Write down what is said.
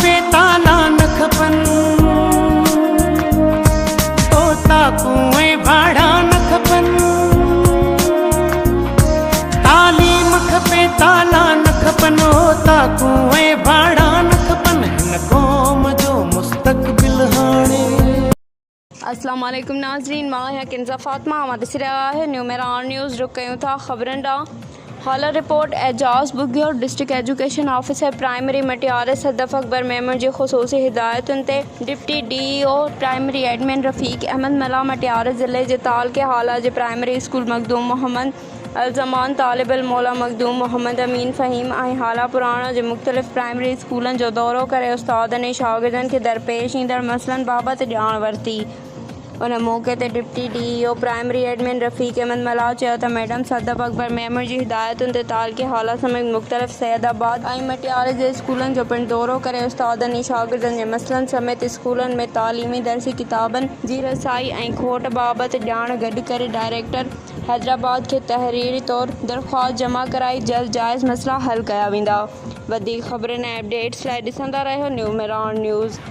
खपे ताला न खपनि, तोता कुएं भाड़ा न खपनि। तालीम खपे ताला न खपनि, तोता कुएं भाड़ा न खपनि। हिन क़ौम जो मुस्तक़बिल हाणे। अस्सलाम वालेकुम नाज़रीन, मां है किंज़ा फातिमा। हमारे सिरे है न्यूमेरान न्यूज़। रुक कयूं था ख़बरन ॾांहुं। हाला रिपोर्ट एजाज़ बुगियोर डिस्ट्रिक्ट एजुकेशन ऑफिसर प्राइमरी मटियार सदफ़ अकबर मेमन जी ख़ुसूसी हिदायतुनि ते डिप्टी DEO प्राइमरी एडमिन रफ़ीक अहमद मला मटियार ज़िले जे ताल के हाला जे प्राइमरी स्कूल मखदूम मोहम्मद अलज़मान तालिब इल्म मौला मखदूम मोहम्मद अमीन फ़हीम ऐं हाला पुराणा जे मुख़्तलिफ़ प्राइमरी स्कूलनि जो दौरो करे उस्तादनि ऐं शागिर्दनि खे दरपेश ईंदड़ मसइलनि बाबति ॼाण वरिती। उन मौक़े ते डिप्टी DEO प्राइमरी एडमिन रफ़ीक अहमद मला चयो त मैडम सदफ़ अकबर मेमन जी हिदायतुनि ते ताल के हाला समेत मुख़्तलिफ़ सैदाबाद ऐं मटियार जे स्कूलनि जो पिणु दौरो करे उस्तादनि ऐं शागिर्दनि जे मसइलनि समेत स्कूलनि में तालीमी दर्सी किताबनि जी रसाई ऐं खोट बाबति ॼाण गॾु करे डायरेक्टर हैदराबाद खे तहरीरी तौर दरख़्वास्त जमा कराई जल्द जाइज़ मसइला हल कया वेंदा। वधीक ख़बरनि ऐं अपडेट्स लाइ ॾिसंदा रहियो न्यूमेरान न्यूज़।